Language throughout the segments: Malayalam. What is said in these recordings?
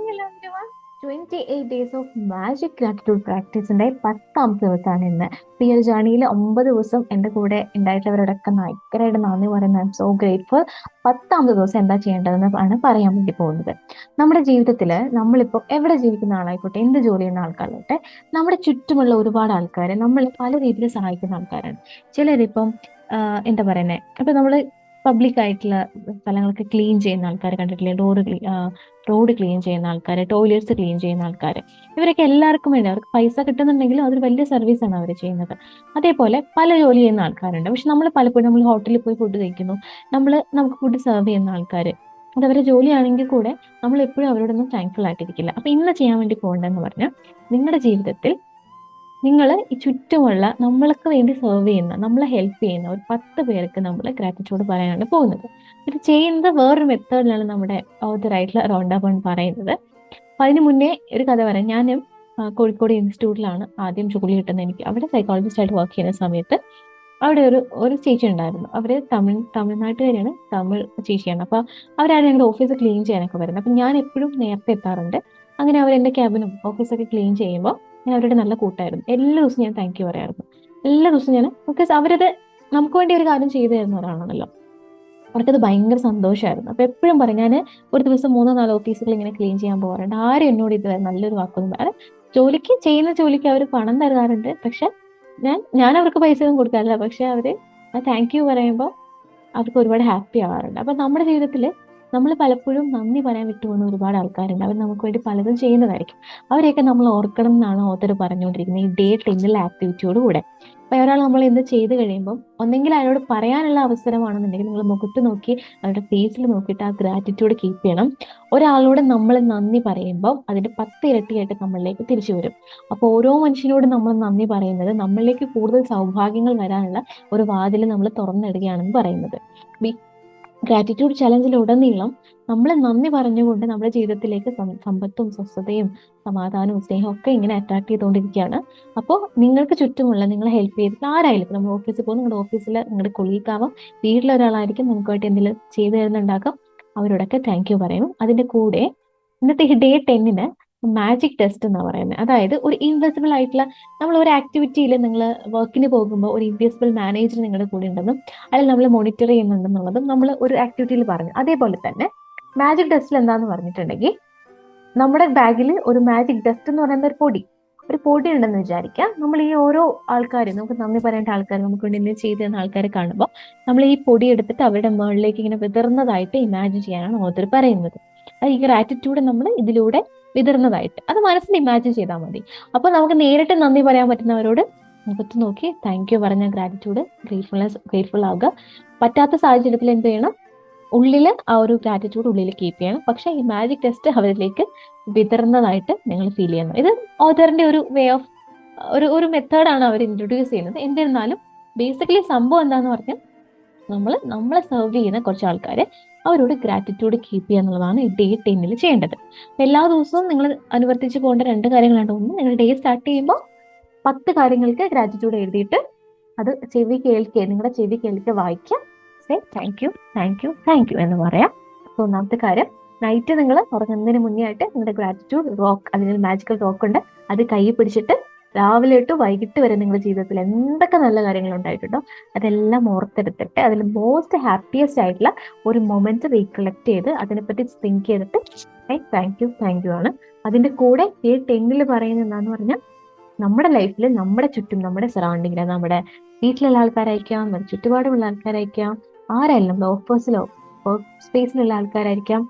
Hello everyone. 28 days of magic gratitude പ്രാക്ടീസിന്റെ 10ാമത്തെ ദിവസമാണ് ഇന്ന്. ഈ ഒരു ജേണിയിൽ 9 ദിവസം എൻ്റെ കൂടെ ഉണ്ടായിട്ടുള്ളവരോടൊക്കെ ഭയങ്കരമായിട്ട് നന്ദി പറയുന്നത്. I am so grateful. 10ാമത്തെ ദിവസം എന്താ ചെയ്യേണ്ടതെന്ന് ആണ് പറയാൻ വേണ്ടി പോകുന്നത്. നമ്മുടെ ജീവിതത്തിൽ നമ്മളിപ്പോൾ എവിടെ ജീവിക്കുന്ന ആളായിക്കോട്ടെ, എന്ത് ജോലി ചെയ്യുന്ന ആൾക്കാരായിട്ടെ, നമ്മുടെ ചുറ്റുമുള്ള ഒരുപാട് ആൾക്കാരെ നമ്മൾ പല രീതിയിൽ സഹായിക്കുന്ന ആൾക്കാരാണ്. ചിലരിപ്പം എന്താ പറയുന്നത്, ഇപ്പൊ നമ്മൾ പബ്ലിക് ആയിട്ടുള്ള സ്ഥലങ്ങളൊക്കെ ക്ലീൻ ചെയ്യുന്ന ആൾക്കാരെ കണ്ടിട്ടില്ലേ? റോഡ് ക്ലീൻ ചെയ്യുന്ന ആൾക്കാർ, ടോയ്ലറ്റ്സ് ക്ലീൻ ചെയ്യുന്ന ആൾക്കാർ, ഇവരൊക്കെ എല്ലാവർക്കും വേണ്ടി അവർക്ക് പൈസ കിട്ടുന്നുണ്ടെങ്കിലും അതൊരു വലിയ സർവീസാണ് അവർ ചെയ്യുന്നത്. അതേപോലെ പല ജോലി ചെയ്യുന്ന ആൾക്കാരുണ്ട്. പക്ഷെ നമ്മൾ പലപ്പോഴും നമ്മൾ ഹോട്ടലിൽ പോയി ഫുഡ് കഴിക്കുന്നു, നമുക്ക് ഫുഡ് സെർവ് ചെയ്യുന്ന ആൾക്കാർ, അത് അവരുടെ ജോലിയാണെങ്കിൽ കൂടെ നമ്മൾ എപ്പോഴും അവരോടൊന്നും താങ്ക്ഫുൾ ആയിട്ടിരിക്കില്ല. അപ്പൊ ഇന്ന് ചെയ്യാൻ വേണ്ടി പോകേണ്ടതെന്ന് പറഞ്ഞാൽ, നിങ്ങളുടെ ജീവിതത്തിൽ നിങ്ങൾ ഈ ചുറ്റുമുള്ള നമ്മൾക്ക് വേണ്ടി സെർവ് ചെയ്യുന്ന, നമ്മളെ ഹെൽപ്പ് ചെയ്യുന്ന ഒരു 10 പേർക്ക് നമ്മൾ ഗ്രാറ്റിറ്റ്യൂഡ് പറയാനാണ് പോകുന്നത്. ഇത് ചെയ്യുന്നത് വേറൊരു മെത്തേഡിലാണ് നമ്മുടെ ഓതറായിട്ടുള്ള റോണ്ട ബേൺ പറയുന്നത്. അപ്പൊ അതിന് മുന്നേ ഒരു കഥ പറയാം. ഞാൻ കോഴിക്കോട് ഇൻസ്റ്റിറ്റ്യൂട്ടിലാണ് ആദ്യം ജോലി കിട്ടുന്നത്. എനിക്ക് അവിടെ സൈക്കോളജിസ്റ്റ് ആയിട്ട് വർക്ക് ചെയ്യുന്ന സമയത്ത് അവിടെ ഒരു ചേച്ചി ഉണ്ടായിരുന്നു. അവര് തമിഴ്നാട്ടുകാരിയാണ്, തമിഴ് ചേച്ചിയാണ്. അപ്പൊ അവരാണ് ഞങ്ങളുടെ ഓഫീസ് ക്ലീൻ ചെയ്യാനൊക്കെ വരുന്നത്. അപ്പൊ ഞാൻ എപ്പോഴും നേരത്തെ എത്താറുണ്ട്. അങ്ങനെ അവർ എന്റെ ക്യാബിനും ഓഫീസൊക്കെ ക്ലീൻ ചെയ്യുമ്പോൾ ഞാൻ അവരുടെ നല്ല കൂട്ടായിരുന്നു. എല്ലാ ദിവസവും ഞാൻ താങ്ക് യു പറയായിരുന്നു. എല്ലാ ദിവസവും ഞാൻ, ബിക്കോസ് അവരത് നമുക്ക് വേണ്ടി ഒരു കാര്യം ചെയ്തു തരുന്നവരാണല്ലോ. അവർക്കത് ഭയങ്കര സന്തോഷമായിരുന്നു. അപ്പൊ എപ്പോഴും പറയും, ഞാൻ ഒരു ദിവസം 3-4 ഓഫീസുകൾ ഇങ്ങനെ ക്ലീൻ ചെയ്യാൻ പോകാറുണ്ട്. ആരും എന്നോട് ഇതുവരെ നല്ലൊരു വാക്കൊന്നും പറയാൻ, ചെയ്യുന്ന ജോലിക്ക് അവർ പണം തരാറുണ്ട്. പക്ഷെ ഞാൻ അവർക്ക് പൈസ ഒന്നും കൊടുക്കാറില്ല. പക്ഷെ അവര് ആ താങ്ക് യു പറയുമ്പോൾ അവർക്ക് ഒരുപാട് ഹാപ്പി ആവാറുണ്ട്. അപ്പൊ നമ്മുടെ ജീവിതത്തിൽ നമ്മൾ പലപ്പോഴും നന്ദി പറയാൻ വിട്ടുപോകുന്ന ഒരുപാട് ആൾക്കാരുണ്ട്. അവർ നമുക്ക് വേണ്ടി പലതും ചെയ്യുന്നതായിരിക്കും. അവരെയൊക്കെ നമ്മൾ ഓർക്കണം എന്നാണ് ഓത്തർ പറഞ്ഞുകൊണ്ടിരിക്കുന്നത് ഈ ഡേ 10 ആക്ടിവിറ്റിയോട് കൂടെ. അപ്പൊ ഒരാൾ നമ്മൾ എന്ത് ചെയ്ത് കഴിയുമ്പോൾ ഒന്നെങ്കിൽ അയാളോട് പറയാനുള്ള അവസരമാണെന്നുണ്ടെങ്കിൽ നിങ്ങൾ മുഖത്ത് നോക്കി അവരുടെ ഫേസിൽ നോക്കിയിട്ട് ആ ഗ്രാറ്റിറ്റ്യൂഡ് കീപ്പ് ചെയ്യണം. ഒരാളോട് നമ്മൾ നന്ദി പറയുമ്പോൾ അതിന്റെ 10 ഇരട്ടിയായിട്ട് നമ്മളിലേക്ക് തിരിച്ചു വരും. അപ്പോൾ ഓരോ മനുഷ്യനോട് നമ്മൾ നന്ദി പറയുന്നത് നമ്മളിലേക്ക് കൂടുതൽ സൗഭാഗ്യങ്ങൾ വരാനുള്ള ഒരു വാതിൽ നമ്മൾ തുറന്നിടുകയാണെന്ന് പറയുന്നത്. ഗ്രാറ്റിറ്റ്യൂഡ് ചലഞ്ചിലുടനീളം നമ്മൾ നന്ദി പറഞ്ഞുകൊണ്ട് നമ്മുടെ ജീവിതത്തിലേക്ക് സമ്പത്തും സ്വസ്ഥതയും സമാധാനവും സ്നേഹവും ഒക്കെ ഇങ്ങനെ അട്രാക്ട് ചെയ്തുകൊണ്ടിരിക്കുകയാണ്. അപ്പോൾ നിങ്ങൾക്ക് ചുറ്റുമുള്ള നിങ്ങളെ ഹെൽപ്പ് ചെയ്തിട്ട് ആരായാലും, നമ്മൾ ഓഫീസിൽ പോകും, നിങ്ങളുടെ ഓഫീസിൽ നിങ്ങളുടെ കൊളീഗ് ആവാം, വീട്ടിലൊരാളായിരിക്കും, നിങ്ങൾക്കായിട്ട് എന്തെങ്കിലും ചെയ്തു തരുന്നുണ്ടാക്കാം, അവരോടൊക്കെ താങ്ക് യു പറയണം. അതിന്റെ കൂടെ ഇന്നത്തെ ഈ ഡേ 10 മാജിക് ടെസ്റ്റ് എന്നാ പറയുന്നത്. അതായത് ഒരു ഇൻവിസിബിൾ ആയിട്ടുള്ള, നമ്മൾ ഒരു ആക്ടിവിറ്റിയിൽ നിങ്ങൾ വർക്കിന് പോകുമ്പോൾ ഒരു ഇൻവിസിബിൾ മാനേജർ നിങ്ങളുടെ കൂടെ ഉണ്ടെന്നും അതിൽ നമ്മൾ മോണിറ്റർ ചെയ്യുന്നുണ്ടെന്നുള്ളതും നമ്മൾ ഒരു ആക്ടിവിറ്റിയിൽ പറഞ്ഞു. അതേപോലെ തന്നെ മാജിക് ടെസ്റ്റിൽ എന്താന്ന് പറഞ്ഞിട്ടുണ്ടെങ്കിൽ, നമ്മുടെ ബാഗിൽ ഒരു മാജിക് ഡസ്റ്റ് എന്ന് പറയുന്ന ഒരു പൊടി ഉണ്ടെന്ന് വിചാരിക്കാം. നമ്മൾ ഈ ഓരോ ആൾക്കാരും, നമുക്ക് നന്ദി പറയേണ്ട ആൾക്കാർ, നമുക്ക് വേണ്ടി എന്തെങ്കിലും ചെയ്തു തരുന്ന ആൾക്കാരെ കാണുമ്പോൾ നമ്മൾ ഈ പൊടി എടുത്തിട്ട് അവരുടെ മുകളിലേക്ക് ഇങ്ങനെ വിതർന്നതായിട്ട് ഇമാജിൻ ചെയ്യാനാണ് ഓതർ പറയുന്നത്. ഈ ഗ്രാറ്റിറ്റ്യൂഡ് നമ്മൾ ഇതിലൂടെ വിതർന്നതായിട്ട് അത് മനസ്സിൽ ഇമാജിൻ ചെയ്താൽ മതി. അപ്പൊ നമുക്ക് നേരിട്ട് നന്ദി പറയാൻ പറ്റുന്നവരോട് മുഖത്ത് നോക്കി താങ്ക് യു പറഞ്ഞ ഗ്രാറ്റിറ്റ്യൂഡ് ഗ്രേറ്റ്ഫുൾ ആവുക. പറ്റാത്ത സാഹചര്യത്തിൽ എന്ത് ചെയ്യണം? ഉള്ളില് ആ ഒരു ഗ്രാറ്റിറ്റ്യൂഡ് ഉള്ളിൽ കീപ്പ് ചെയ്യണം. പക്ഷെ ഈ മാജിക് ടെസ്റ്റ് അവരിലേക്ക് വിതർന്നതായിട്ട് നിങ്ങൾ ഫീൽ ചെയ്യണം. ഇത് ഓതറിന്റെ ഒരു വേ ഓഫ് ഒരു മെത്തേഡാണ് അവർ ഇൻട്രൊഡ്യൂസ് ചെയ്യുന്നത്. എന്നിരുന്നാലും ബേസിക്കലി സംഭവം എന്താന്ന് പറഞ്ഞാൽ, നമ്മളെ സെർവ് ചെയ്യുന്ന കുറച്ച് ആൾക്കാരെ അവരോട് ഗ്രാറ്റിറ്റ്യൂഡ് കീപ്പ് ചെയ്യുക എന്നുള്ളതാണ് ഈ ഡേ 10 ചെയ്യേണ്ടത്. എല്ലാ ദിവസവും നിങ്ങൾ അനുവർത്തിച്ച് പോകേണ്ട 2 കാര്യങ്ങളാണ്. ഒന്ന്, നിങ്ങൾ ഡേ സ്റ്റാർട്ട് ചെയ്യുമ്പോൾ 10 കാര്യങ്ങൾക്ക് ഗ്രാറ്റിറ്റ്യൂഡ് എഴുതിയിട്ട് അത് നിങ്ങളുടെ ചെവി കേൾക്കുക, വായിക്കുക, say thank you thank you thank you എന്ന് പറയാം. അപ്പൊ ഒന്നാമത്തെ കാര്യം, നൈറ്റ് നിങ്ങൾ ഉറങ്ങുന്നതിന് മുന്നേ ആയിട്ട് നിങ്ങളുടെ ഗ്രാറ്റിറ്റ്യൂഡ് റോക്ക്, അതിനൊരു മാജിക്കൽ റോക്ക് ഉണ്ട്, അത് കൈ പിടിച്ചിട്ട് രാവിലെ തൊട്ട് വൈകിട്ട് വരെ നിങ്ങളുടെ ജീവിതത്തിൽ എന്തൊക്കെ നല്ല കാര്യങ്ങൾ ഉണ്ടായിട്ടുണ്ടോ അതെല്ലാം ഓർത്തെടുത്തിട്ട് അതിൽ മോസ്റ്റ് ഹാപ്പിയസ്റ്റ് ആയിട്ടുള്ള ഒരു മൊമെന്റ് റീകളക്ട് ചെയ്ത് അതിനെപ്പറ്റി തിങ്ക് ചെയ്തിട്ട് താങ്ക് യു ആണ്. അതിന്റെ കൂടെ ഈ 10 പറയുന്നത് എന്താന്ന് പറഞ്ഞാൽ, നമ്മുടെ ലൈഫിൽ നമ്മുടെ ചുറ്റും, നമ്മുടെ സറൗണ്ടിങ്ങിൽ, നമ്മുടെ വീട്ടിലുള്ള ആൾക്കാരായിരിക്കാം, നമ്മുടെ ചുറ്റുപാടുമുള്ള ആൾക്കാരായിരിക്കാം, ആരായാലും നമ്മുടെ ഓഫീസിലോ വർക്ക് സ്പേസിലുള്ള ആൾക്കാരായിരിക്കാം,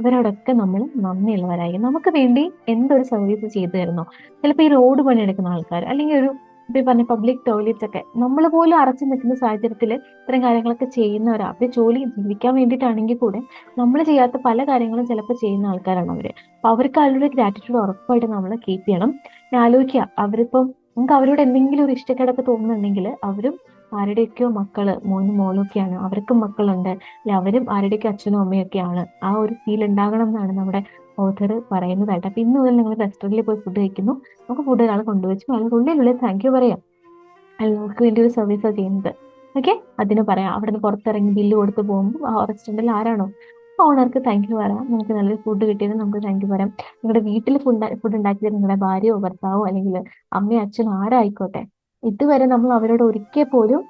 ഇവരോടൊക്കെ നമ്മൾ നന്ദിയുള്ളവരായിരിക്കും. നമുക്ക് വേണ്ടി എന്തൊരു സർവീസ് ചെയ്തു തരുന്നോ, ചിലപ്പോൾ ഈ റോഡ് പണിയെടുക്കുന്ന ആൾക്കാർ, അല്ലെങ്കിൽ ഇപ്പൊ പറഞ്ഞ പബ്ലിക് ടോയ്ലറ്റ്സ് ഒക്കെ നമ്മൾ പോലും അറച്ചു നിൽക്കുന്ന സാഹചര്യത്തിൽ ഇത്തരം കാര്യങ്ങളൊക്കെ ചെയ്യുന്നവരാ. അവര് ജോലി ജീവിക്കാൻ വേണ്ടിയിട്ടാണെങ്കിൽ കൂടെ നമ്മൾ ചെയ്യാത്ത പല കാര്യങ്ങളും ചിലപ്പോൾ ചെയ്യുന്ന ആൾക്കാരാണ് അവര്. അപ്പൊ അവർക്ക് അവരുടെ ഗ്രാറ്റിറ്റ്യൂഡ് ഉറപ്പായിട്ട് നമ്മൾ കീപ്പ് ചെയ്യണം. ഞാൻ ആലോചിക്കുക, നമുക്ക് അവരോട് എന്തെങ്കിലും ഒരു ഇഷ്ടക്കേടൊക്കെ തോന്നുന്നുണ്ടെങ്കിൽ അവരും ആരുടെയൊക്കെയോ മക്കള്, മോനും മോളും ഒക്കെയാണ്, അവർക്കും മക്കളുണ്ട്, അല്ലെ അവരും ആരുടെയൊക്കെ അച്ഛനും അമ്മയൊക്കെയാണ്. ആ ഒരു ഫീൽ ഉണ്ടാകണം എന്നാണ് നമ്മുടെ ഓഥർ പറയുന്നതായിട്ട്. അപ്പൊ ഇന്ന് മുതൽ നിങ്ങൾ റെസ്റ്റോറന്റിൽ പോയി ഫുഡ് കഴിക്കുന്നു, നമുക്ക് ഫുഡ് ഒരാൾ കൊണ്ടുവച്ചു, അയാൾ ഉള്ളിൽ താങ്ക് യു പറയാം, അയാൾ നമുക്ക് വേണ്ടി ഒരു സർവീസാണ് ചെയ്യുന്നത്. ഓക്കെ, അതിന് പറയാം. അവിടെ നിന്ന് പുറത്തിറങ്ങി ബില്ല് കൊടുത്ത് പോകുമ്പോൾ ആ റെസ്റ്റോറന്റിൽ ആരാണോ ഓണർക്ക് താങ്ക് യു പറയാം. നമുക്ക് നല്ലൊരു ഫുഡ് കിട്ടിയത് നമുക്ക് താങ്ക് യു പറയാം. നിങ്ങളുടെ വീട്ടിൽ ഫുഡ് ഉണ്ടാക്കിയത് നിങ്ങളുടെ ഭാര്യയോ ഭർത്താവോ അല്ലെങ്കിൽ അമ്മയോ അച്ഛനോ ആരായിക്കോട്ടെ, ഇതുവരെ നമ്മൾ അവരോട് ഒരിക്കൽ പോലും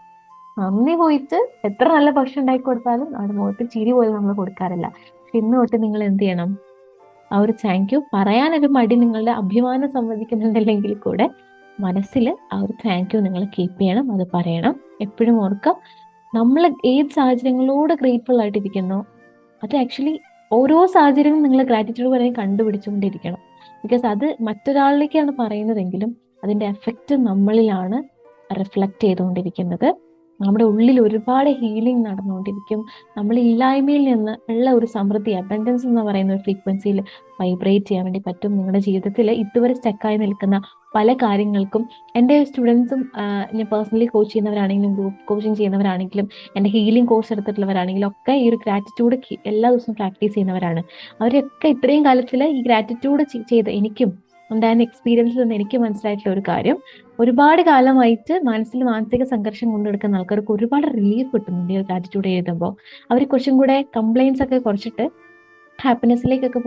നന്ദി പോയിട്ട് എത്ര നല്ല ഭക്ഷണം ഉണ്ടാക്കി കൊടുത്താലും അവരുടെ മുഖത്ത് ചിരി പോലും നമ്മൾ കൊടുക്കാറില്ല. പക്ഷെ ഇന്ന് തൊട്ട് നിങ്ങൾ എന്ത് ചെയ്യണം? ആ ഒരു താങ്ക് യു പറയാനൊരു മടി നിങ്ങളുടെ അഭിമാനം സമ്മതിക്കുന്നുണ്ടല്ലെങ്കിൽ കൂടെ മനസ്സിൽ ആ ഒരു താങ്ക് യു നിങ്ങൾ കീപ്പ് ചെയ്യണം, അത് പറയണം. എപ്പോഴും ഓർക്കാം, നമ്മൾ ഏത് സാഹചര്യങ്ങളോട് ഗ്രേറ്റ്ഫുൾ ആയിട്ടിരിക്കുന്നോ അത് ആക്ച്വലി ഓരോ സാഹചര്യവും നിങ്ങൾ ഗ്രാറ്റിറ്റ്യൂഡ് പറയാൻ കണ്ടുപിടിച്ചുകൊണ്ടിരിക്കണം. ബിക്കോസ് അത് മറ്റൊരാളിലേക്കാണ് പറയുന്നതെങ്കിലും അതിന്റെ എഫക്റ്റ് നമ്മളിലാണ് റിഫ്ലക്ട് ചെയ്തുകൊണ്ടിരിക്കുന്നത്. നമ്മുടെ ഉള്ളിൽ ഒരുപാട് ഹീലിംഗ് നടന്നുകൊണ്ടിരിക്കും. നമ്മൾ ഇല്ലായ്മയിൽ നിന്ന് ഉള്ള ഒരു സമൃദ്ധി, അബൻഡൻസ് എന്ന് പറയുന്ന ഒരു ഫ്രീക്വൻസിയിൽ വൈബ്രേറ്റ് ചെയ്യാൻ വേണ്ടി പറ്റും. നിങ്ങളുടെ ജീവിതത്തിൽ ഇതുവരെ സ്റ്റക്കായി നിൽക്കുന്ന പല കാര്യങ്ങൾക്കും എൻ്റെ സ്റ്റുഡൻസും, ഞാൻ പേഴ്സണലി കോച്ച് ചെയ്യുന്നവരാണെങ്കിലും ഗ്രൂപ്പ് കോച്ചിങ് ചെയ്യുന്നവരാണെങ്കിലും എൻ്റെ ഹീലിംഗ് കോഴ്സ് എടുത്തിട്ടുള്ളവരാണെങ്കിലും ഒക്കെ ഈ ഒരു ഗ്രാറ്റിറ്റ്യൂഡ് എല്ലാ ദിവസവും പ്രാക്ടീസ് ചെയ്യുന്നവരാണ്. അവരൊക്കെ ഇത്രയും കാലത്തിൽ ഈ ഗ്രാറ്റിറ്റ്യൂഡ് ചെയ്ത് എനിക്കും ഉണ്ടായിരുന്ന എക്സ്പീരിയൻസിൽ നിന്ന് എനിക്ക് മനസ്സിലായിട്ടുള്ള ഒരു കാര്യം, ഒരുപാട് കാലമായിട്ട് മനസ്സിൽ മാനസിക സംഘർഷം കൊണ്ടെടുക്കുന്ന ആൾക്കാർക്ക് ഒരുപാട് റിലീഫ് കിട്ടുന്നുണ്ട് ഈ ഒരു ഗ്രാറ്റിറ്റ്യൂഡ് എഴുതുമ്പോൾ. അവർ കുറച്ചും കൂടെ കംപ്ലൈൻസ് ഒക്കെ കുറച്ചിട്ട് ഹാപ്പിനെസ്സിലേക്കൊക്കെ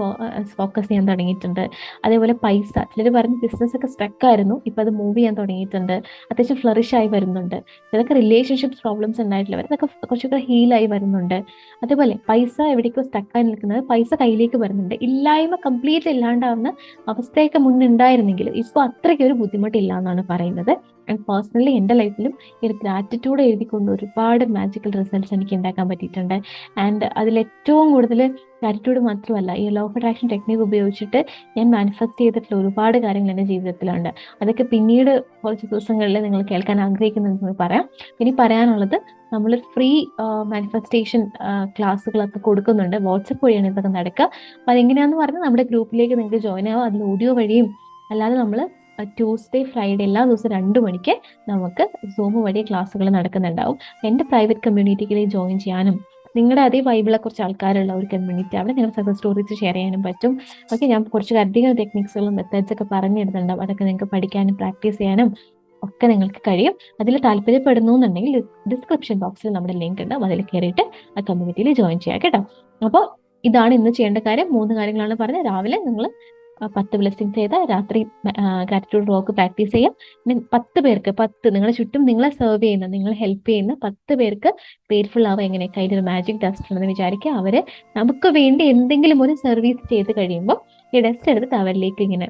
ഫോക്കസ് ചെയ്യാൻ തുടങ്ങിയിട്ടുണ്ട്. അതേപോലെ പൈസ, ചിലർ പറഞ്ഞ് ബിസിനസ് ഒക്കെ സ്ട്രക്ക് ആയിരുന്നു, ഇപ്പൊ അത് മൂവ് ചെയ്യാൻ തുടങ്ങിയിട്ടുണ്ട്, അത്യാവശ്യം ഫ്ലറിഷ് ആയി വരുന്നുണ്ട്. ചിലർക്ക് റിലേഷൻഷിപ്പ് പ്രോബ്ലംസ് ഉണ്ടായിട്ടുള്ളവർ അതൊക്കെ കുറച്ചൊക്കെ ഹീലായി വരുന്നുണ്ട്. അതേപോലെ പൈസ എവിടേക്കോ സ്റ്റക്കായി നിൽക്കുന്നത് പൈസ കയ്യിലേക്ക് വരുന്നുണ്ട്. ഇല്ലായ്മ കംപ്ലീറ്റ് ഇല്ലാണ്ടാവുന്ന അവസ്ഥയൊക്കെ മുന്നുണ്ടായിരുന്നെങ്കിൽ ഇപ്പോൾ അത്രയ്ക്ക് ഒരു ബുദ്ധിമുട്ടില്ല എന്നാണ് പറയുന്നത്. ആൻഡ് പേഴ്സണലി എൻ്റെ ലൈഫിലും ഈ ഒരു ഗ്രാറ്റിറ്റ്യൂഡ് എഴുതിക്കൊണ്ട് ഒരുപാട് മാജിക്കൽ റിസൾട്ട്സ് എനിക്ക് ഉണ്ടാക്കാൻ പറ്റിയിട്ടുണ്ട്. ആൻഡ് അതിലേറ്റവും കൂടുതൽ ഗ്രാറ്റിറ്റ്യൂഡ് മാത്രമല്ല, ഈ ലോ ഓഫ് അട്രാക്ഷൻ ടെക്നിക്ക് ഉപയോഗിച്ചിട്ട് ഞാൻ മാനിഫെസ്റ്റ് ചെയ്തിട്ടുള്ള ഒരുപാട് കാര്യങ്ങൾ എൻ്റെ ജീവിതത്തിലുണ്ട്. അതൊക്കെ പിന്നീട് കുറച്ച് ദിവസങ്ങളിൽ നിങ്ങൾ കേൾക്കാൻ ആഗ്രഹിക്കുന്നെന്ന് പറയാം. ഇനി പറയാനുള്ളത്, നമ്മൾ ഫ്രീ മാനിഫെസ്റ്റേഷൻ ക്ലാസ്സുകളൊക്കെ കൊടുക്കുന്നുണ്ട്. വാട്സപ്പ് വഴിയാണ് ഇതൊക്കെ നടക്കുക. അപ്പോൾ അതെങ്ങനെയാണെന്ന് പറഞ്ഞാൽ നമ്മുടെ ഗ്രൂപ്പിലേക്ക് നിങ്ങൾക്ക് ജോയിൻ ആവാം. അതിൽ ഓഡിയോ വഴിയും അല്ലാതെ നമ്മൾ ട്യൂസ്ഡേ ഫ്രൈഡേ എല്ലാ ദിവസവും 2 മണിക്ക് നമുക്ക് സൂം വഴി ക്ലാസ്സുകൾ നടക്കുന്നുണ്ടാവും. എൻ്റെ പ്രൈവറ്റ് കമ്മ്യൂണിറ്റിയിൽ ജോയിൻ ചെയ്യാനും നിങ്ങളുടെ അതേ വൈബിളെ കുറച്ച് ആൾക്കാരുള്ള ഒരു കമ്മ്യൂണിറ്റി, അവിടെ നിങ്ങൾ സക്സസ് സ്റ്റോറീസ് ഷെയർ ചെയ്യാനും പറ്റും. ഓക്കെ, ഞാൻ കുറച്ച് അധികം ടെക്നിക്സുകളും മെത്തേഡ്സ് ഒക്കെ പറഞ്ഞിരുന്നുണ്ടാവും. അതൊക്കെ നിങ്ങൾക്ക് പഠിക്കാനും പ്രാക്ടീസ് ചെയ്യാനും ഒക്കെ നിങ്ങൾക്ക് കഴിയും. അതിൽ താല്പര്യപ്പെടുന്നു എന്നുണ്ടെങ്കിൽ ഡിസ്ക്രിപ്ഷൻ ബോക്സിൽ നമ്മുടെ ലിങ്ക് ഉണ്ട്, അതിൽ കയറിയിട്ട് ആ കമ്മ്യൂണിറ്റിയിൽ ജോയിൻ ചെയ്യാം കേട്ടോ. അപ്പോൾ ഇതാണ് ഇന്ന് ചെയ്യേണ്ട കാര്യം. 3 കാര്യങ്ങളാണ് പറഞ്ഞത്. രാവിലെ നിങ്ങൾ 10 ബ്ലെസ്സിങ്സ് ചെയ്ത് രാത്രി ഗ്രാറ്റിറ്റ്യൂഡ് വർക്ക് പ്രാക്ടീസ് ചെയ്യാം. 10 പേർക്ക്, നിങ്ങളെ ചുറ്റും നിങ്ങളെ സെർവ് ചെയ്യുന്ന, നിങ്ങളെ ഹെൽപ്പ് ചെയ്യുന്ന 10 പേർക്ക് ഗ്രേറ്റ്ഫുൾ ആവുക. എങ്ങനെ? കയ്യിലൊരു മാജിക് ഡസ്റ്റ് ഉണ്ടെന്ന് വിചാരിക്കുക. അവര് നമുക്ക് വേണ്ടി എന്തെങ്കിലും ഒരു സർവീസ് ചെയ്ത് കഴിയുമ്പോൾ ഈ ഡസ്റ്റ് എടുത്തിട്ട് അവരിലേക്ക് ഇങ്ങനെ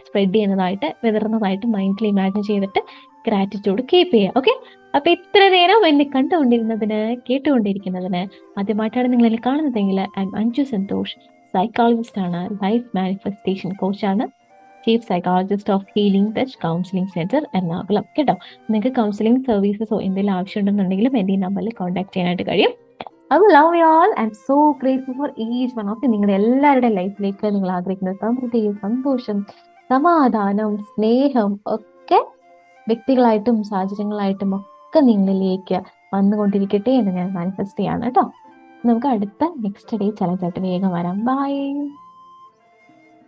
സ്പ്രെഡ് ചെയ്യുന്നതായിട്ട്, വിതറുന്നതായിട്ട് മൈൻഡിൽ ഇമാജിൻ ചെയ്തിട്ട് ഗ്രാറ്റിറ്റ്യൂഡ് കീപ്പ് ചെയ്യുക. ഓക്കെ, അപ്പൊ ഇത്ര നേരം എന്നെ കണ്ടുകൊണ്ടിരുന്നതിന്, കേട്ടുകൊണ്ടിരിക്കുന്നതിന്, ആദ്യമായിട്ടാണ് നിങ്ങൾ എന്നെ കാണുന്നതെങ്കിൽ I am Anju Santhosh, psychologist ആണ്, ലൈഫ് മാനിഫെസ്റ്റേഷൻ കോച്ചാണ്, chief psychologist of healing touch counselling centre Ernakulam കേട്ടോ. നിങ്ങൾക്ക് കൗൺസിലിംഗ് സർവീസസോ എന്തെങ്കിലും ആവശ്യമുണ്ടെന്നുണ്ടെങ്കിലും എൻ്റെ ഈ നമ്പറിൽ കോൺടാക്ട് ചെയ്യാനായിട്ട് കഴിയും. I love you all. I'm so grateful for each one of you. നിങ്ങളുടെ എല്ലാവരുടെ ലൈഫിലേക്ക് നിങ്ങൾ ആഗ്രഹിക്കുന്ന സമൃദ്ധി, സന്തോഷം, സമാധാനം, സ്നേഹം ഒക്കെ വ്യക്തികളായിട്ടും സാഹചര്യങ്ങളായിട്ടും ഒക്കെ നിങ്ങളിലേക്ക് വന്നുകൊണ്ടിരിക്കട്ടെ എന്ന് ഞാൻ മാനിഫെസ്റ്റ് ചെയ്യാണ് കേട്ടോ. നമുക്ക് അടുത്ത നെക്സ്റ്റ് ഡേ ചലഞ്ചായിട്ട് വേഗം വരാം. ബൈ.